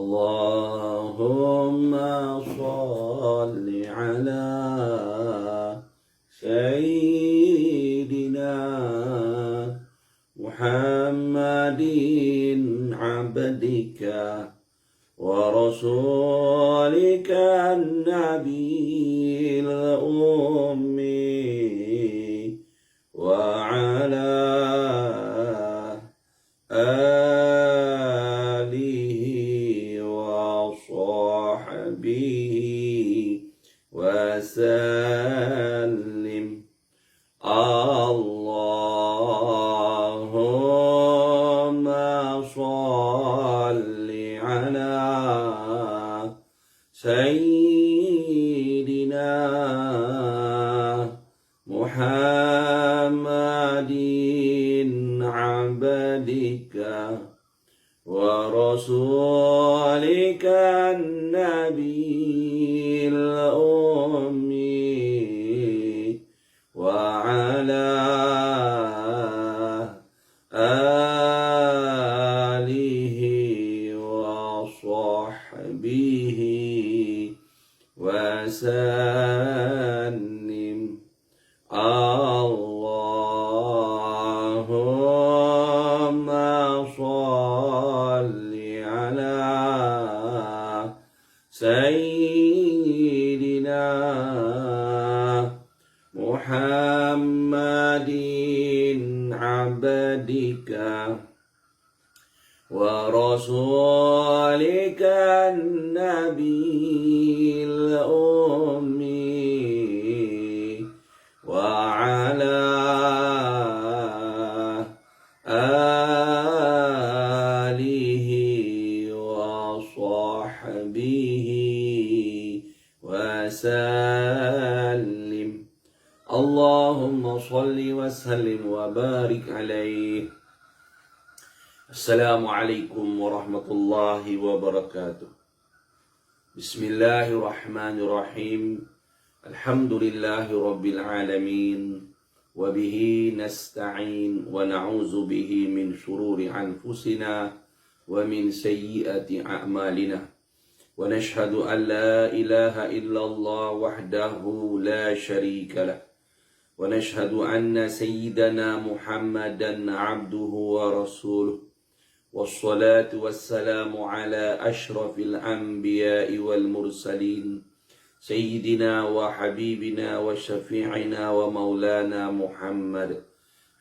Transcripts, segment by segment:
اللهم صل على سيدنا محمد عبدك ورسولك النبي الأمي وعلى آله وصحبه وسلم. اللهم صل على سيدنا محمد عبدك ورسولك النبي الأمي وعلى آله وصحبه وسلم. اللهم صل على سيدنا محمد عبدك ورسولك النبي الأمي وعلى آله وصحبه وسلم. اللهم صل وسلم وبارك عليه. Assalamualaikum warahmatullahi wabarakatuh. Bismillahirrahmanirrahim. Alhamdulillahi rabbil alamin. Wabihi nasta'in wa na'udzu bihi min syururi anfusina wa min sayyiati a'malina. Wa nashhadu an la ilaha illallah wahdahu la syarika lah. Wa nashhadu anna sayyidana Muhammadan abduhu wa rasuluh. Wassalatu wassalamu ala ashrafil anbiya'i wal mursalin Sayyidina wa habibina wa syafi'ina wa maulana Muhammad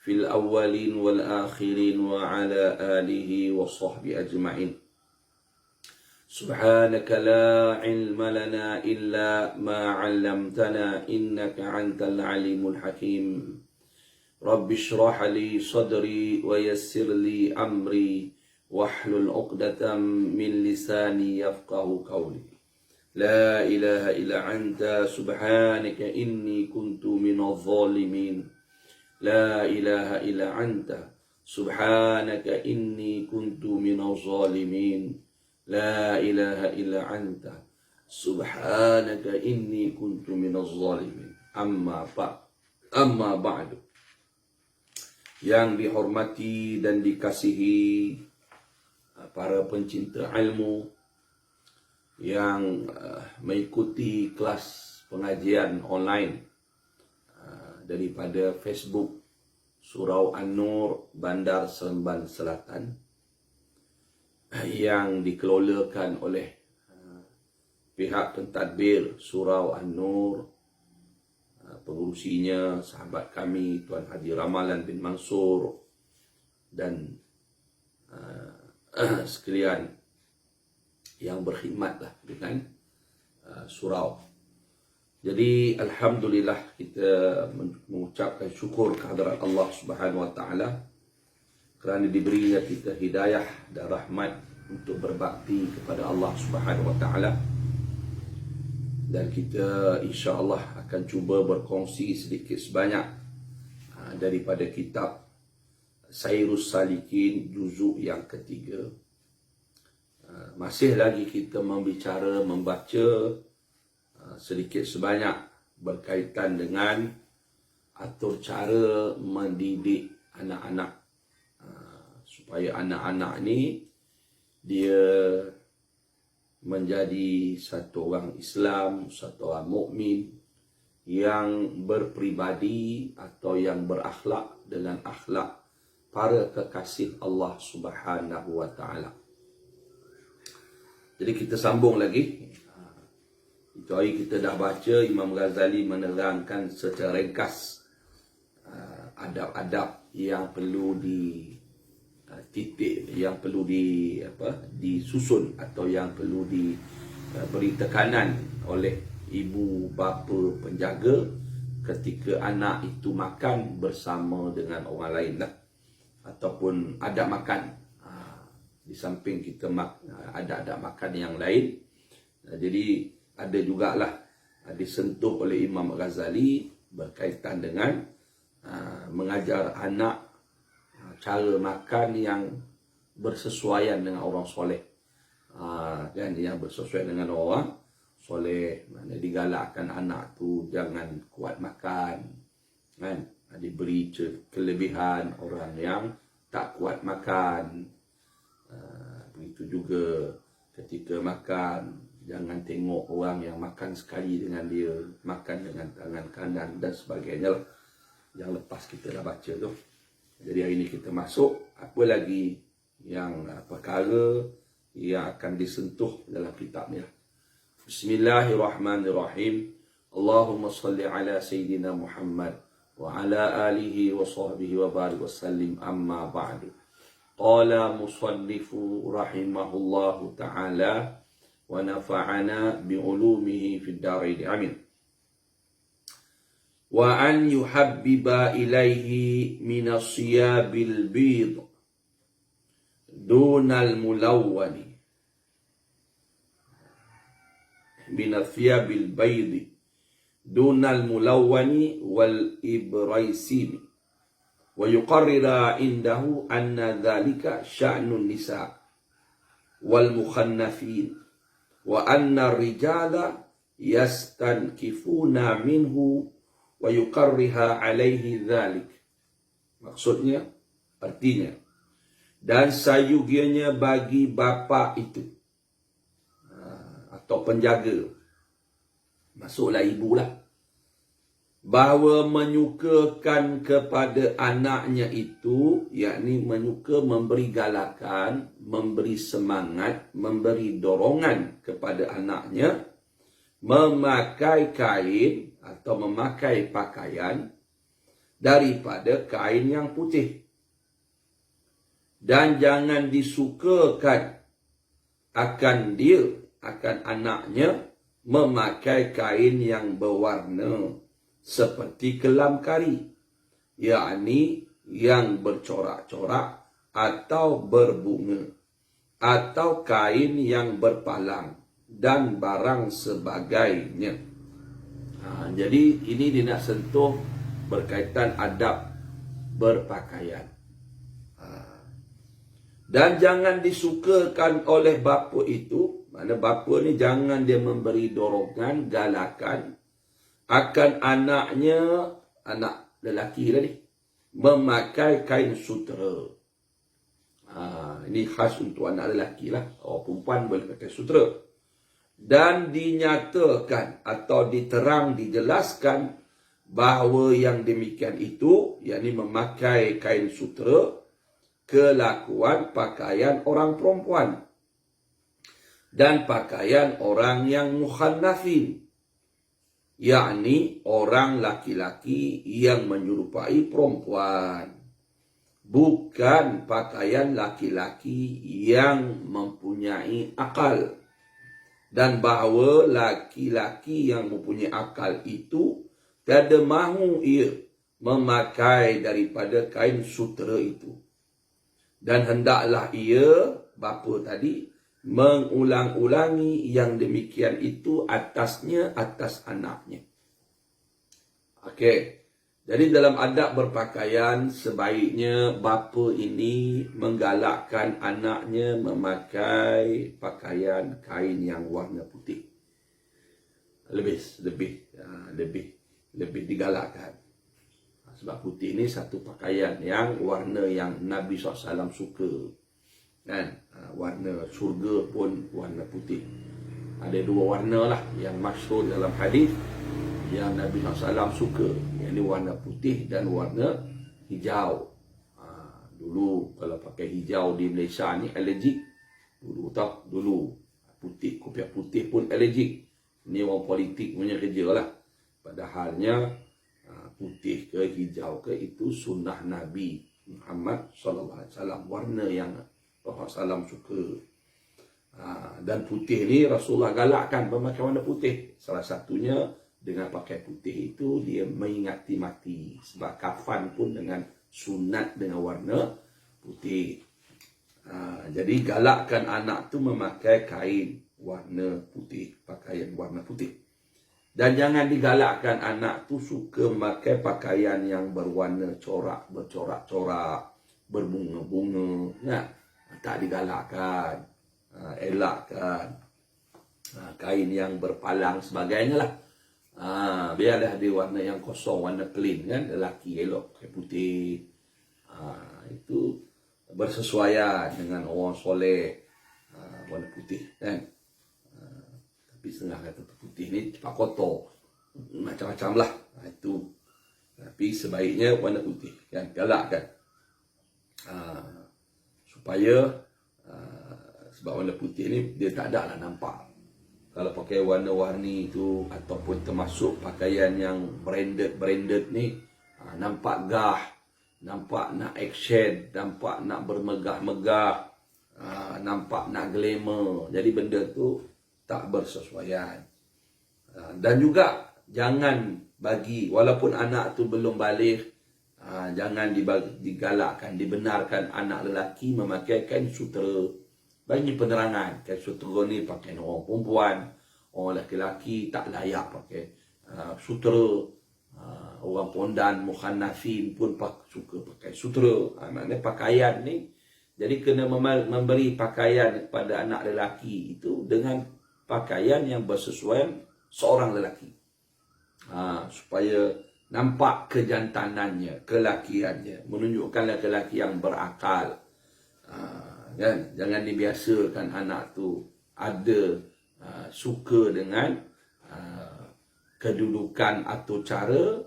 fil awwalin wal akhirin wa ala alihi wa sahbihi ajma'in. Subhanaka la ilma lana illa ma 'allamtana innaka antal alimul hakim. Rabbi shrah li sadri wa yassir li amri wahlul 'uqdatam min lisani yafqahu qawli. La ilaha illa anta subhanaka inni kuntu minadh dhalimin. La ilaha illa anta subhanaka inni kuntu minadh dhalimin. La ilaha illa anta subhanaka inni kuntu minadh dhalimin. Amma ba'du. Yang dihormati dan dikasihi para pencinta ilmu yang mengikuti kelas pengajian online daripada Facebook Surau An-Nur Bandar Seremban Selatan yang dikelolakan oleh pihak pentadbir Surau An-Nur, pengurusinya sahabat kami Tuan Haji Ramalan bin Mansur dan sekalian yang berkhidmatlah dengan surau. Jadi alhamdulillah kita mengucapkan syukur kehadrat Allah Subhanahu wa taala kerana diberinya kita hidayah dan rahmat untuk berbakti kepada Allah Subhanahu wa taala. Dan kita insya-Allah akan cuba berkongsi sedikit sebanyak daripada kitab Sairus Salikin juzuk yang ketiga. Masih lagi kita membaca sedikit sebanyak berkaitan dengan atur cara mendidik anak-anak supaya anak-anak ni dia menjadi satu orang Islam, satu orang mukmin yang berpribadi atau yang berakhlak dengan akhlak para kekasih Allah Subhanahu wa taala. Jadi kita sambung lagi. Itu hari kita dah baca Imam Ghazali menerangkan secara ringkas adab-adab yang perlu dititik, yang perlu disusun atau yang perlu diberi tekanan oleh ibu bapa penjaga ketika anak itu makan bersama dengan orang lain lah, ataupun adab makan. Di samping kita ada adab makan yang lain, jadi ada jugalah disentuh oleh Imam Ghazali berkaitan dengan mengajar anak cara makan yang bersesuaian dengan orang soleh, kan, yang bersesuaian dengan orang soleh. Mana digalakkan anak tu jangan kuat makan, kan, diberi kelebihan orang yang tak kuat makan. Begitu juga ketika makan, jangan tengok orang yang makan sekali dengan dia, makan dengan tangan kanan dan sebagainya lah. Yang lepas kita dah baca tu. Jadi hari ini kita masuk apa lagi yang perkara yang akan disentuh dalam kitab ni. Bismillahirrahmanirrahim. Allahumma salli ala Sayyidina Muhammad wa ala alihi wa sahbihi wa barik wa sallim, amma ba'du. Qala musannifu rahimahullahu ta'ala wa nafa'ana bi'ulumihi fid darain, amin. Wa an yuhabbiba ilaihi minas siyabil bid dunal mulawwani, minas siyabil baydi dunal mulawwani wal ibraisimi, wa yuqarrira indahu anna dhalika sya'nun nisa wal mukhannafin, wa anna rijala yastankifuna minhu wa yuqarriha alaihi dhalik. Maksudnya, artinya, dan sayugianya bagi bapa itu atau penjaga, masuklah ibulah, bahawa menyukakan kepada anaknya itu, yakni menyuka memberi galakan, memberi semangat, memberi dorongan kepada anaknya memakai kain atau memakai pakaian daripada kain yang putih. Dan jangan disukakan akan anaknya memakai kain yang berwarna seperti kelam kari, yakni yang bercorak-corak atau berbunga, atau kain yang berpalang dan barang sebagainya. Jadi ini dia nak sentuh berkaitan adab berpakaian. Dan jangan disukakan oleh bapa itu, mana bapa ni jangan dia memberi dorongan, galakan akan anaknya, anak lelaki tadi, memakai kain sutera. Ini khas untuk anak lelaki lah. Orang perempuan boleh pakai sutera. Dan dinyatakan atau dijelaskan bahawa yang demikian itu, yakni memakai kain sutera, kelakuan pakaian orang perempuan dan pakaian orang yang mukhannafin, yakni orang laki-laki yang menyerupai perempuan, bukan pakaian laki-laki yang mempunyai akal. Dan bahawa laki-laki yang mempunyai akal itu tiada mahu ia memakai daripada kain sutera itu. Dan hendaklah ia, bapa tadi, mengulang-ulangi yang demikian itu atas anaknya. Okey. Jadi dalam adab berpakaian, sebaiknya bapa ini menggalakkan anaknya memakai pakaian kain yang warna putih. Lebih digalakkan. Sebab putih ini satu pakaian yang warna yang Nabi SAW suka. Kan? Warna syurga pun warna putih. Ada dua warna lah yang masyhur dalam hadis yang Nabi SAW suka, yang ini warna putih dan warna hijau. Dulu kalau pakai hijau di Malaysia ni alergik. Dulu putih, kopiah putih pun alergik. Ini orang politik punya kerja lah. Padahalnya putih ke hijau ke itu sunnah Nabi Muhammad SAW, warna yang Rasulullah SAW suka. Dan putih ni Rasulullah galakkan memakai warna putih. Salah satunya dengan pakai putih itu dia mengingati mati. Sebab kafan pun dengan sunat dengan warna putih. Jadi galakkan anak tu memakai kain warna putih, pakaian warna putih. Dan jangan digalakkan anak tu suka memakai pakaian yang berwarna corak, bercorak-corak, berbunga-bunga. Ya, tak digalakkan. Elakkan. Kain yang berpalang sebagainya lah. Biarlah dia warna yang kosong, warna clean kan. Lelaki elok pakai putih. Itu bersesuaian dengan orang soleh. Warna putih kan. Tapi setengah kata putih ni cepat kotor. Macam-macam lah. Itu. Tapi sebaiknya warna putih kan. Galakkan. Supaya sebab warna putih ni dia tak ada lah nampak. Kalau pakai warna-warni itu ataupun termasuk pakaian yang branded ni, nampak gah, nampak nak action, nampak nak bermegah-megah, nampak nak glamour. Jadi benda tu tak bersesuaian. Dan juga jangan bagi, walaupun anak tu belum balik, jangan digalakkan, dibenarkan anak lelaki memakai kain sutera. Bagi penerangan, kain sutera ni pakai orang perempuan, orang lelaki tak layak pakai sutera. Orang pondan, mukhanafin pun suka pakai sutera. Maknanya pakaian ni, jadi kena memberi pakaian kepada anak lelaki itu dengan pakaian yang bersesuaian seorang lelaki. Supaya nampak kejantanannya, kelakiannya, menunjukkan lelaki yang berakal. Kan? Jangan dibiasakan anak tu ada suka dengan kedudukan atau cara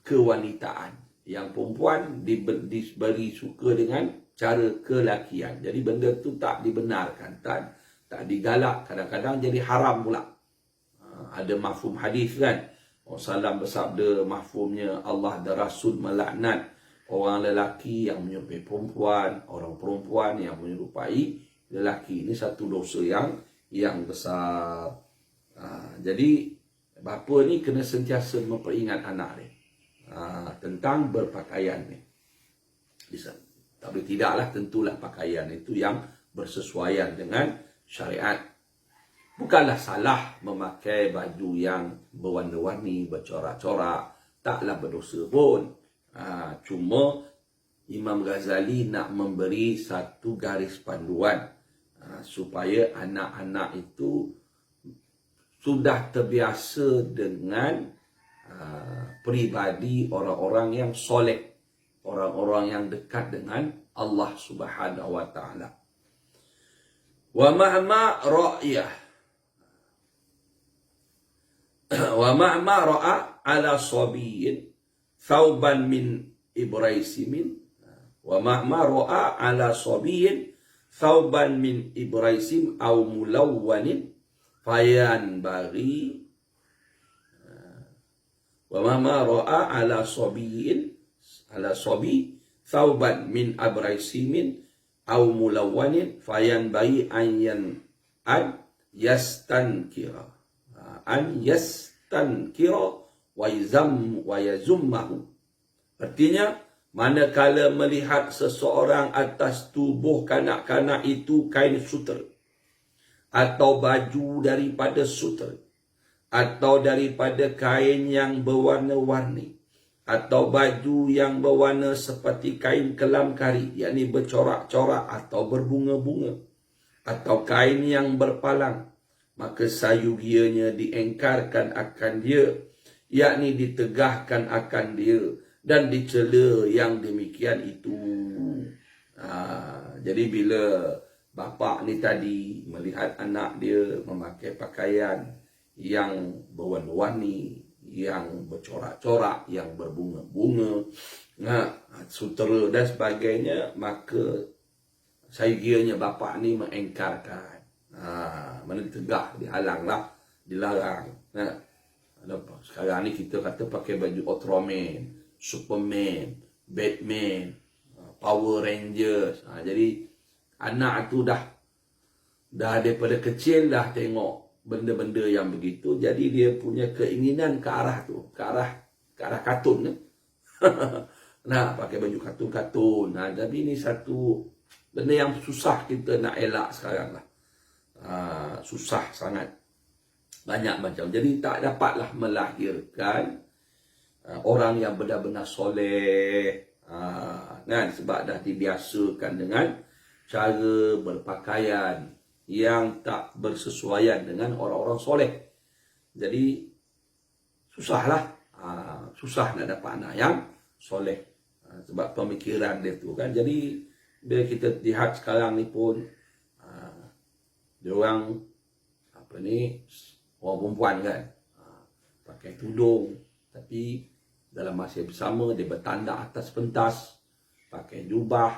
kewanitaan. Yang perempuan diberi suka dengan cara kelakian. Jadi benda tu tak dibenarkan, tak digalak. Kadang-kadang jadi haram pula. Ada mafhum hadis kan. Rasulullah bersabda mafhumnya Allah dan Rasul melaknat orang lelaki yang menyerupai perempuan, orang perempuan yang menyerupai lelaki. Ini satu dosa yang besar. Jadi bapa ni kena sentiasa memperingat anak ni tentang berpakaian ni. Tapi tidaklah, tentulah pakaian itu yang bersesuaian dengan syariat. Bukanlah salah memakai baju yang berwarna-warni, bercorak-corak. Taklah berdosa pun. Cuma Imam Ghazali nak memberi satu garis panduan supaya anak-anak itu sudah terbiasa dengan peribadi orang-orang yang soleh, orang-orang yang dekat dengan Allah Subhanahu wa taala. Wa ma'ma ra'yah wa ma'ma ra'a ala sabiyyin thawban min ibraisimin wa ma'ma ra'a ala sabiyyin thawban min ibraisim aw mulawwanin fayan bagi wa ma'ma ra'a ala sabiyyin ala sabi thawban min abraisimin aw mulawwanin fayan bagi an yastankira wa yazummahu. Artinya, manakala melihat seseorang atas tubuh kanak-kanak itu kain sutera atau baju daripada sutera atau daripada kain yang berwarna-warni atau baju yang berwarna seperti kain kelamkari, yakni bercorak-corak atau berbunga-bunga, atau kain yang berpalang, maka sayugianya diengkarkan akan dia, yakni ditegahkan akan dia dan dicela yang demikian itu. Jadi bila bapa ni tadi melihat anak dia memakai pakaian yang berwarna-warni, yang bercorak-corak, yang berbunga-bunga, sutera dan sebagainya, maka saya kiranya bapa ni mengengkarkan. Mana ditegak, dihalanglah, dilarang. Sekarang ni kita kata pakai baju Ultraman, Superman, Batman, Power Rangers. Jadi anak tu dah daripada kecil dah tengok benda-benda yang begitu, jadi dia punya keinginan ke arah tu, ke arah kartun. Nak pakai baju kartun-kartun. Tapi ini satu benda yang susah kita nak elak sekarang lah. Susah sangat. Banyak macam. Jadi tak dapatlah melahirkan orang yang benar-benar soleh. Kan? Sebab dah dibiasakan dengan cara berpakaian yang tak bersesuaian dengan orang-orang soleh. Jadi susahlah. Susah nak dapat anak yang soleh. Sebab pemikiran dia tu kan. Jadi bila kita lihat sekarang ni pun, diorang orang perempuan kan, pakai tudung, tapi dalam masa yang bersama dia bertandak atas pentas, pakai jubah,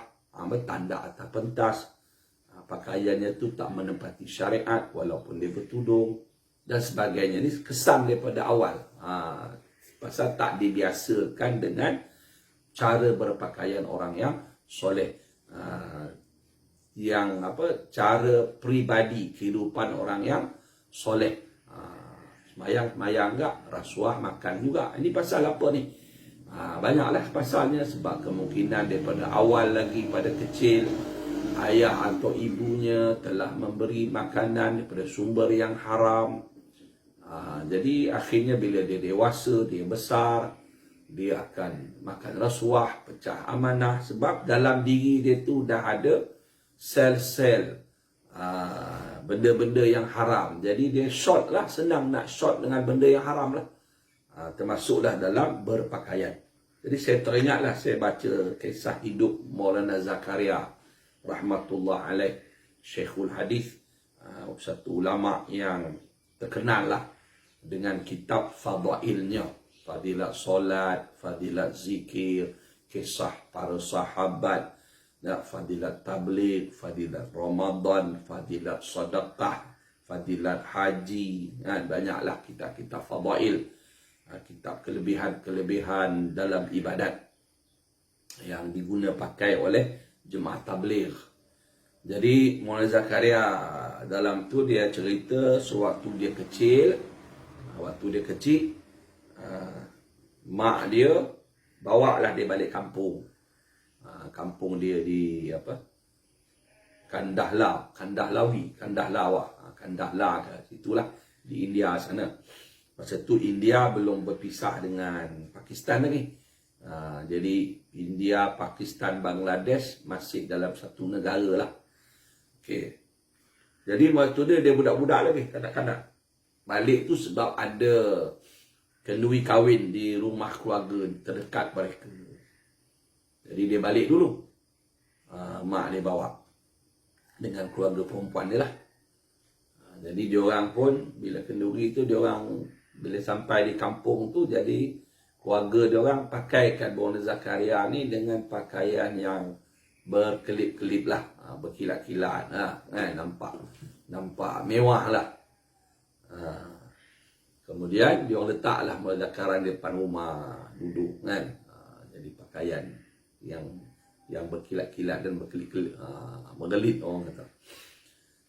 bertandak atas pentas, pakaiannya tu tak menempati syariat walaupun dia bertudung dan sebagainya. Ni kesan daripada awal, pasal tak dibiasakan dengan cara berpakaian orang yang soleh, yang cara peribadi kehidupan orang yang soleh. Semayang enggak, rasuah makan juga. Ini pasal apa ni? Banyaklah pasalnya, sebab kemungkinan daripada awal lagi pada kecil ayah atau ibunya telah memberi makanan daripada sumber yang haram. Jadi akhirnya bila dia dewasa, dia besar, dia akan makan rasuah, pecah amanah, sebab dalam diri dia tu dah ada sel-sel benda-benda yang haram. Jadi dia short lah, senang nak short dengan benda yang haram lah. Termasuklah dalam berpakaian. Jadi saya teringatlah, saya baca kisah hidup Maulana Zakaria rahmatullah alaih, Syekhul Hadis, satu ulama yang terkenal lah dengan kitab fadailnya, fadilat solat, fadilat zikir, kisah para sahabat, fadilat tabligh, fadilat Ramadan, fadilat sedekah, fadilat haji. Banyaklah kitab-kitab fadail, kitab kelebihan-kelebihan dalam ibadat yang diguna pakai oleh jemaah tabligh. Jadi Maulana Zakaria dalam tu dia cerita sewaktu dia kecil, mak dia bawa lah dia balik kampung. Kampung dia di Kandahla ke situlah di India sana. Masa tu India belum berpisah dengan Pakistan lagi. Jadi India, Pakistan, Bangladesh masih dalam satu negara lah. Okey. Jadi waktu dia budak-budak lagi, kanak-kanak. Balik tu sebab ada kenduri kahwin di rumah keluarga terdekat mereka. Jadi dia balik dulu. Mak dia bawa dengan keluarga perempuan dia lah. Jadi diorang pun bila kenduri tu, diorang bila sampai di kampung tu, jadi keluarga diorang pakaikan Maulana Zakaria ni dengan pakaian yang berkelip-kelip lah, berkilat-kilat, nampak mewah lah. Kemudian diorang letaklah Maulana Zakaria di depan rumah duduk kan. Jadi pakaian yang berkilat-kilat dan berkelip-kelip, bergelit orang kata.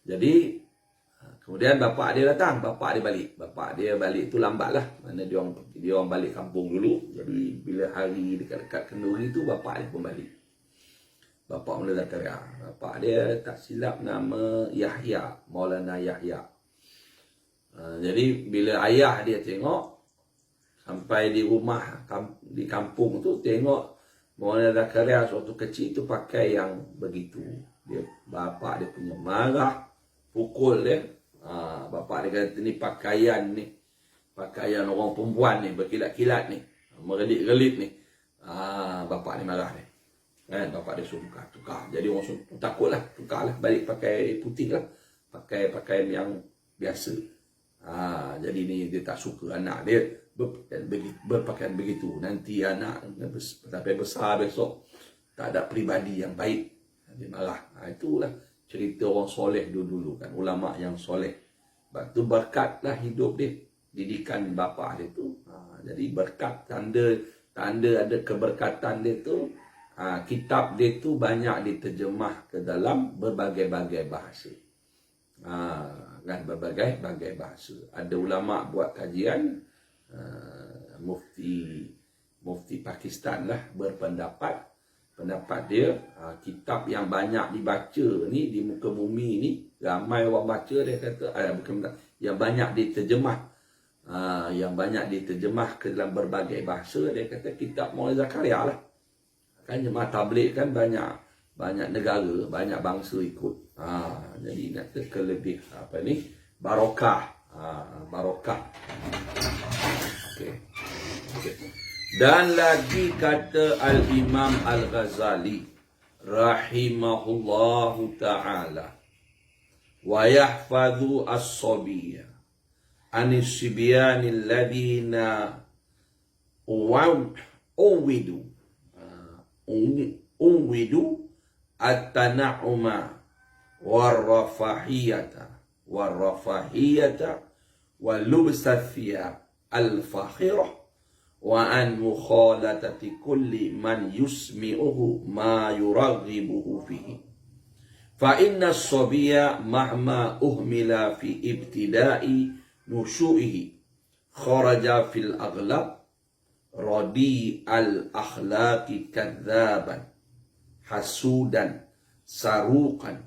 Jadi kemudian bapak dia datang, bapak dia balik tu lambat lah. Mana dia orang balik kampung dulu. Jadi bila hari dekat-dekat kenduri tu, bapak dia pun balik. Bapak Maulana Zakaria, bapak dia tak silap nama Yahya, Maulana Yahya. Jadi bila ayah dia tengok sampai di rumah di kampung tu, tengok Maulana Zakaria waktu kecil tu pakai yang begitu, bapak dia punya marah, pukul dia. Bapak dia kata ni pakaian orang perempuan ni, berkilat-kilat ni, merelit-relit ni. Bapak ni marah ni. Kan bapak dia suruh tukar. Jadi orang suruh takutlah, tukarlah balik pakai putih lah. Pakai pakaian yang biasa. Jadi ni dia tak suka anak dia berpakaian begitu. Nanti anak sampai besar besok tak ada peribadi yang baik. Dia marah. Itulah cerita orang soleh dulu kan, ulama yang soleh. Sebab tu berkatlah hidup dia, didikan bapa dia tu. Jadi berkat, tanda ada keberkatan dia tu. Kitab dia tu banyak diterjemah ke dalam berbagai-bagai bahasa. Kan berbagai-bagai bahasa. Ada ulama buat kajian, mufti Pakistan lah berpendapat, dia kitab yang banyak dibaca ni di muka bumi ni, ramai orang baca, dia kata yang banyak diterjemah, ke dalam berbagai bahasa, dia kata kitab Maulana Zakaria lah. Kan jemaah tabligh kan banyak negara, banyak bangsa ikut. Jadi kata kelebih barokah. Barokah. Okey. Dan lagi kata Al-Imam Al-Ghazali rahimahullahu ta'ala, wa yahfadhu as-sabiyya anis sibyanil ladina uwidu at-tana'uma warrafahiyata wa lubsathiyab al-fakhirah wa an mukhalatati kulli man yusmi'uhu ma yuraghibuhu fihi. Fa inna as-sabiyya mahma uhmila fi ibtida'i nushu'ihi kharaja fil aghlab radi al-akhlaqi kadzaban hasudan saruqan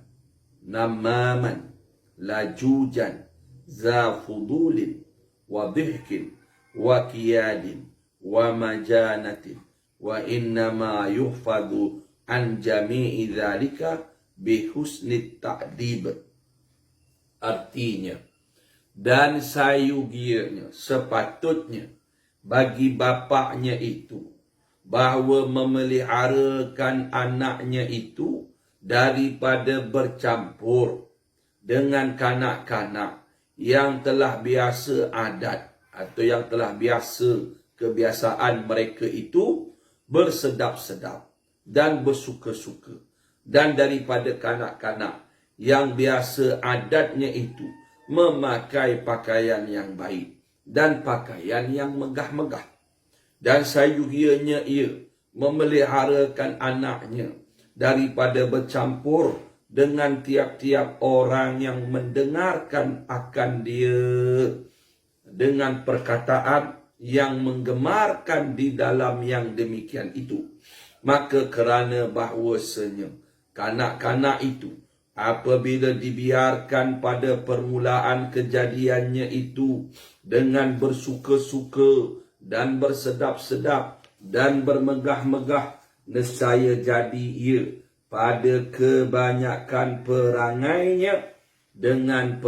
namaman lajujan za fudulin wa dhihkin wa qiyadin wa majanatin wa innama yuhfadhu an jami'i dhalika bihusnit ta'dib. Artinya, dan sayugianya sepatutnya bagi bapaknya itu bahawa memeliharakan anaknya itu daripada bercampur dengan kanak-kanak yang telah biasa adat atau yang telah biasa kebiasaan mereka itu bersedap-sedap dan bersuka-suka, dan daripada kanak-kanak yang biasa adatnya itu memakai pakaian yang baik dan pakaian yang megah-megah. Dan sayugianya ia memeliharakan anaknya daripada bercampur dengan tiap-tiap orang yang mendengarkan akan dia dengan perkataan yang menggemarkan di dalam yang demikian itu. Maka kerana bahawasanya kanak-kanak itu apabila dibiarkan pada permulaan kejadiannya itu dengan bersuka-suka dan bersedap-sedap dan bermegah-megah, nescaya jadi ia pada kebanyakan perangainya dengan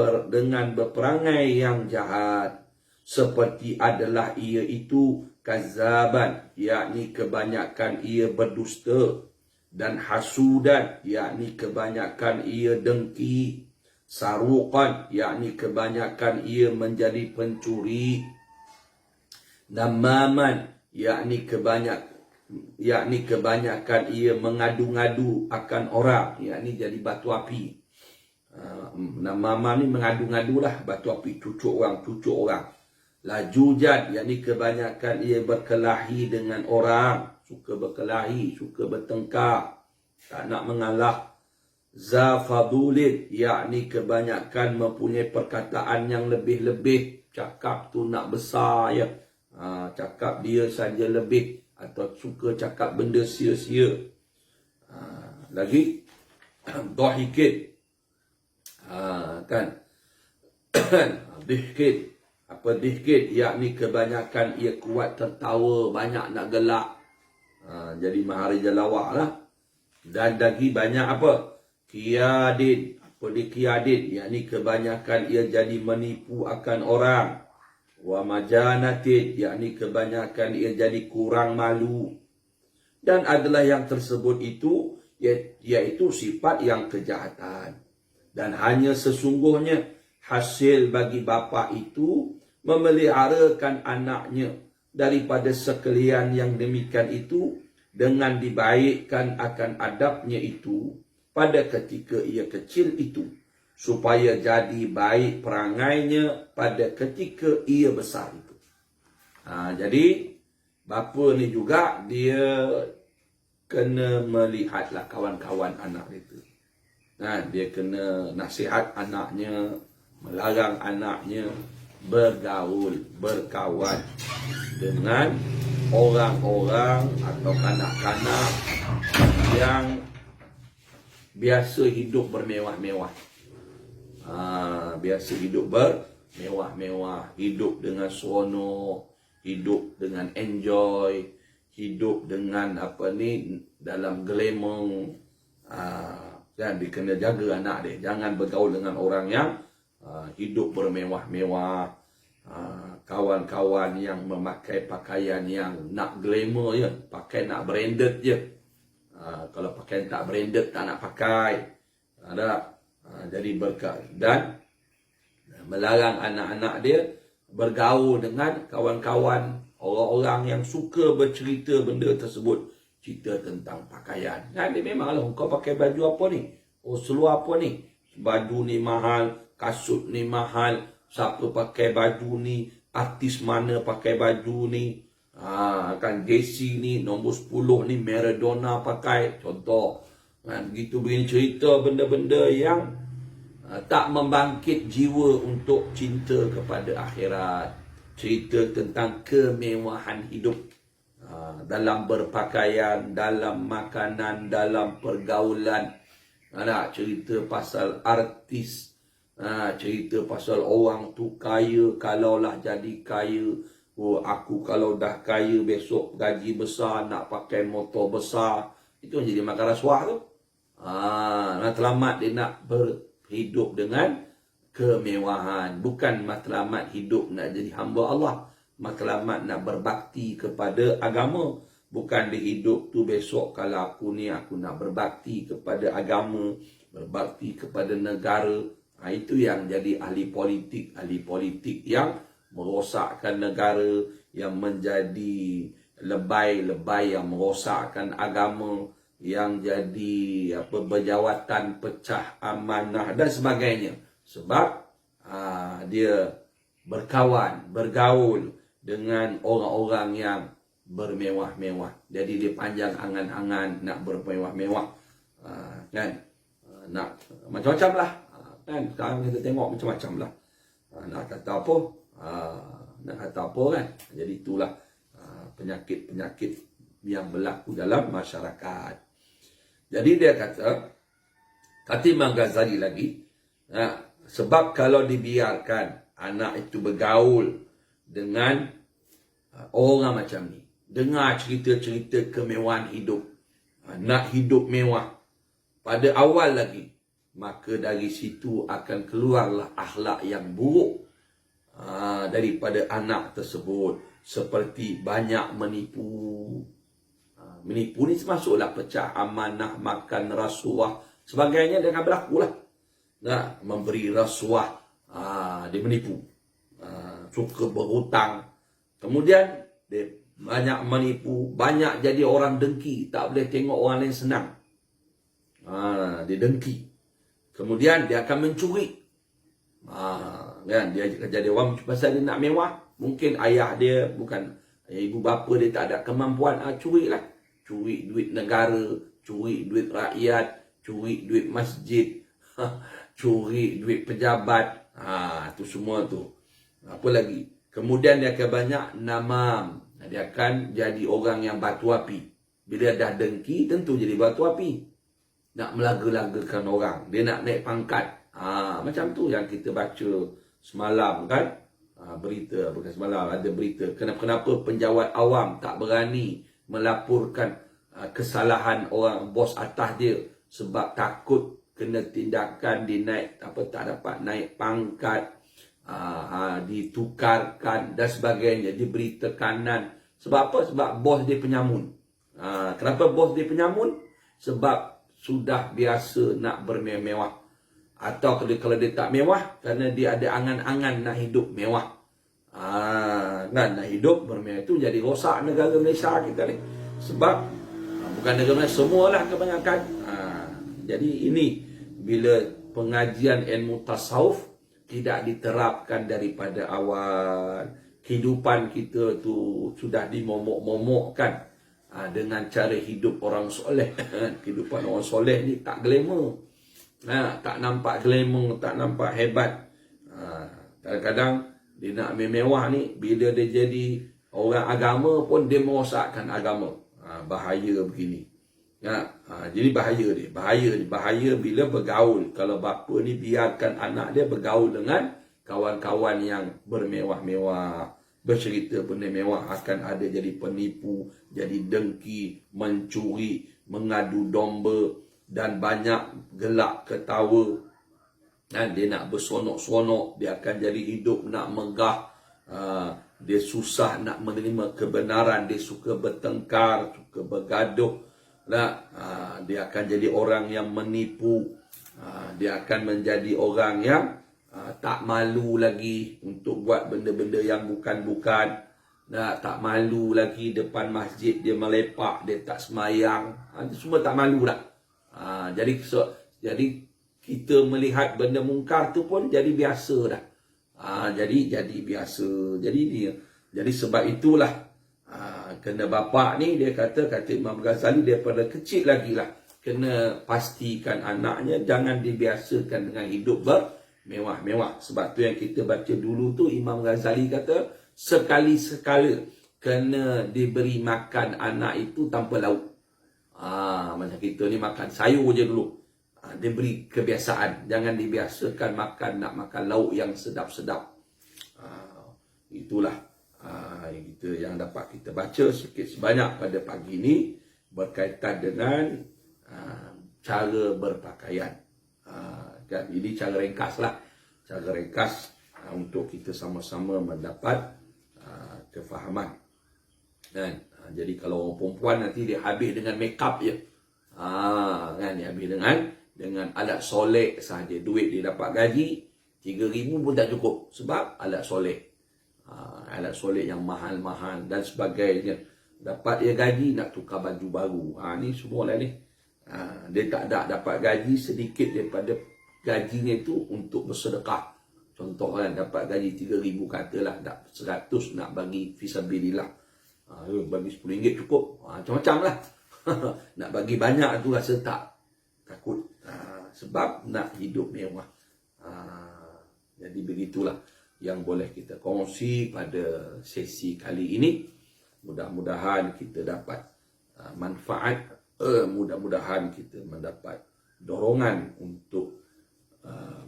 berperangai yang jahat, seperti adalah ia itu kazaban, yakni kebanyakan ia berdusta, dan hasudan, yakni kebanyakan ia dengki, saruqan, yakni kebanyakan ia menjadi pencuri, namaman, yakni kebanyakan ia mengadu-ngadu akan orang, yakni jadi batu api. Namaman ni mengadu-ngadulah, batu api, cucuk orang. Lajujan, yakni kebanyakan ia berkelahi dengan orang, suka berkelahi, suka bertengkar, tak nak mengalah. Zafadulid, yakni kebanyakan mempunyai perkataan yang lebih-lebih, cakap tu nak besar ya. Cakap dia saja lebih, atau suka cakap benda sia-sia. Lagi dhahikid, kan dhahikid. Apa dhahikid? Yakni kebanyakan ia kuat tertawa, banyak nak gelak. Jadi mahari jalawak lah. Dan lagi banyak apa? Qiyadin. Apa dia qiyadin? Yakni kebanyakan ia jadi menipu akan orang. Wa majanatin, yakni kebanyakan ia jadi kurang malu. dan adalah yang tersebut itu iaitu sifat yang kejahatan. Dan hanya sesungguhnya hasil bagi bapa itu memeliharakan anaknya daripada sekalian yang demikian itu dengan dibaikkan akan adabnya itu pada ketika ia kecil itu, supaya jadi baik perangainya pada ketika ia besar itu. Jadi bapa ni juga dia kena melihatlah kawan-kawan anak itu. Dia kena nasihat anaknya, melarang anaknya bergaul, berkawan dengan orang-orang atau kanak-kanak yang biasa hidup bermewah-mewah. Biasa hidup bermewah-mewah, hidup dengan seronok, hidup dengan enjoy, hidup dengan dalam glamour. Dan dia kena jaga anak dia, jangan bergaul dengan orang yang hidup bermewah-mewah, kawan-kawan yang memakai pakaian yang nak glamour je, pakai nak branded je. Kalau pakai tak branded tak nak pakai. Jadi dan melarang anak-anak dia bergaul dengan kawan-kawan orang-orang yang suka bercerita benda tersebut, cerita tentang pakaian. Dia memanglah kau pakai baju apa ni? Seluar apa ni? Baju ni mahal, kasut ni mahal, siapa pakai baju ni, artis mana pakai baju ni, kan JC ni nombor 10 ni Maradona pakai, contoh. Begitu begini cerita benda-benda yang tak membangkit jiwa untuk cinta kepada akhirat. Cerita tentang kemewahan hidup dalam berpakaian, dalam makanan, dalam pergaulan. Cerita pasal artis, cerita pasal orang tu kaya, kalaulah jadi kaya, aku kalau dah kaya besok gaji besar nak pakai motor besar. Itu jadi makan rasuah tu. Matlamat dia nak berhidup dengan kemewahan, bukan matlamat hidup nak jadi hamba Allah. Matlamat nak berbakti kepada agama, bukan di hidup tu besok kalau aku ni aku nak berbakti kepada agama, berbakti kepada negara. Itu yang jadi ahli politik yang merosakkan negara, yang menjadi lebay-lebay yang merosakkan agama, yang jadi berjawatan pecah amanah dan sebagainya. Sebab dia berkawan, bergaul dengan orang-orang yang bermewah-mewah. Jadi dia panjang angan-angan nak bermewah-mewah. Nak macam-macam lah. Sekarang kita tengok macam-macam lah. Nak kata apa? Nak kata apa kan? Jadi itulah penyakit-penyakit yang berlaku dalam masyarakat. Jadi dia kata, Imam Ghazali lagi, sebab kalau dibiarkan anak itu bergaul dengan orang macam ni, dengar cerita-cerita kemewahan hidup, nak hidup mewah pada awal lagi, maka dari situ akan keluarlah akhlak yang buruk daripada anak tersebut, seperti banyak menipu. Menipu ni termasuklah pecah amanah, makan rasuah, sebagainya dia akan berlaku lah. Memberi rasuah, dia menipu, suka berhutang, kemudian dia banyak menipu, banyak jadi orang dengki, tak boleh tengok orang lain senang. Dia dengki, kemudian dia akan mencuri. Kan, dia jadi orang pasal dia nak mewah. Mungkin ayah dia, bukan ibu bapa dia tak ada kemampuan, curi lah. Curi duit negara, curi duit rakyat, curi duit masjid, curi duit pejabat. Tu semua tu. Apa lagi? Kemudian dia akan banyak namam. Dia akan jadi orang yang batu api. Bila dah dengki, tentu jadi batu api. Nak melaga-lagakan orang. Dia nak naik pangkat. Macam tu yang kita baca semalam kan. Berita, bukan semalam, ada berita. Kenapa penjawat awam tak berani melaporkan kesalahan orang bos atas dia, sebab takut kena tindakan, dinaik tak dapat naik pangkat, ditukarkan dan sebagainya, diberi tekanan. Sebab apa? Sebab bos dia penyamun. Kenapa bos dia penyamun? Sebab sudah biasa nak bermewah. Atau kalau dia tak mewah, kerana dia ada angan-angan nak hidup mewah. Nak hidup bermewah itu jadi rosak negara Malaysia kita ni. Sebab bukan negara Malaysia, semualah kebanyakan. Jadi ini bila pengajian ilmu tasawuf tidak diterapkan daripada awal, kehidupan kita tu sudah dimomok-momokkan dengan cara hidup orang soleh. Kehidupan orang soleh ni tak glamour, tak nampak glamour, tak nampak hebat. Kadang-kadang dia nak mewah ni, bila dia jadi orang agama pun dia merosakkan agama. Bahaya begini. Jadi bahaya bila bergaul. Kalau bapa ni biarkan anak dia bergaul dengan kawan-kawan yang bermewah-mewah, bercerita benda mewah, akan ada jadi penipu, jadi dengki, mencuri, mengadu domba, dan banyak gelak ketawa. Dia nak bersonok-sonok, dia akan jadi hidup nak megah. Dia susah nak menerima kebenaran, dia suka bertengkar, suka bergaduh. Dia akan jadi orang yang menipu. Dia akan menjadi orang yang tak malu lagi untuk buat benda-benda yang bukan-bukan. Tak malu lagi depan masjid dia melepak, dia tak semayang. Semua tak malu dah. Jadi kita melihat benda mungkar tu pun jadi biasa dah. Jadi biasa. Jadi sebab itulah kena bapak ni dia kata Imam Ghazali daripada kecil lagi lah kena pastikan anaknya jangan dibiasakan dengan hidup bermewah-mewah. Sebab tu yang kita baca dulu tu, Imam Ghazali kata sekali-sekala kena diberi makan anak itu tanpa lauk. Macam kita ni makan sayur je dulu. Dia beri kebiasaan, jangan dibiasakan nak makan lauk yang sedap-sedap. Itulah yang dapat kita baca sikit sebanyak pada pagi ini berkaitan dengan cara berpakaian. Ini cara ringkas lah. Cara ringkas untuk kita sama-sama mendapat kefahaman. Jadi kalau orang perempuan nanti dia habis dengan make up je. Dia habis dengan alat solek sahaja. Duit dia dapat gaji 3,000 pun tak cukup. Sebab alat solek. Alat solek yang mahal-mahal dan sebagainya. Dapat dia gaji nak tukar baju baru. Ni semua lah ni. Dia tak dapat gaji sedikit daripada gajinya itu untuk bersedekah. Contoh kan, dapat gaji 3,000 katalah, 100 nak bagi fisabilillah. Bagi RM10 cukup. Macam-macam lah. Nak bagi banyak tu rasa takut. Sebab nak hidup mewah. Jadi begitulah yang boleh kita kongsi pada sesi kali ini. Mudah-mudahan kita dapat manfaat. Mudah-mudahan kita mendapat dorongan untuk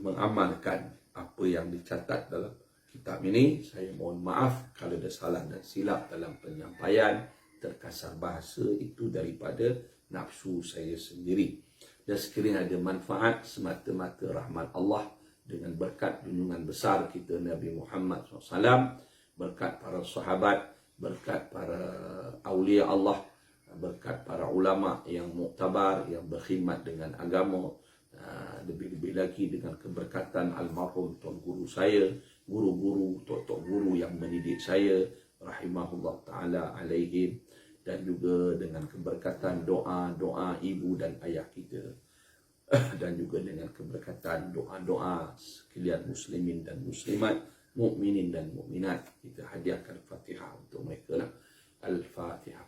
mengamalkan apa yang dicatat dalam kitab ini. Saya mohon maaf kalau ada salah dan silap dalam penyampaian. Terkasar bahasa itu daripada nafsu saya sendiri. Dan sekiranya ada manfaat semata-mata rahmat Allah dengan berkat junjungan besar kita Nabi Muhammad SAW, berkat para sahabat, berkat para awliya Allah, berkat para ulama yang muktabar, yang berkhidmat dengan agama, lebih-lebih lagi dengan keberkatan almarhum tuan guru saya, guru-guru, tok-tok guru yang mendidik saya, rahimahullah ta'ala alaihim, dan juga dengan keberkatan doa-doa ibu dan ayah kita, dan juga dengan keberkatan doa-doa sekalian muslimin dan muslimat, mukminin dan mukminat. Kita hadiahkan Fatihah untuk mereka lah. Al-Fatihah.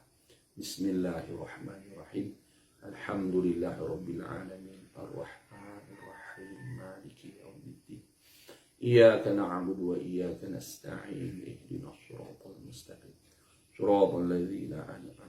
Bismillahirrahmanirrahim. Alhamdulillahirabbil alamin. Ar-Rahmanir Rahim. Maliki yaumiddin. Iyyaka na'budu wa iyyaka nasta'in. Ihdinas siratal mustaqim. Siratal ladzina an'amta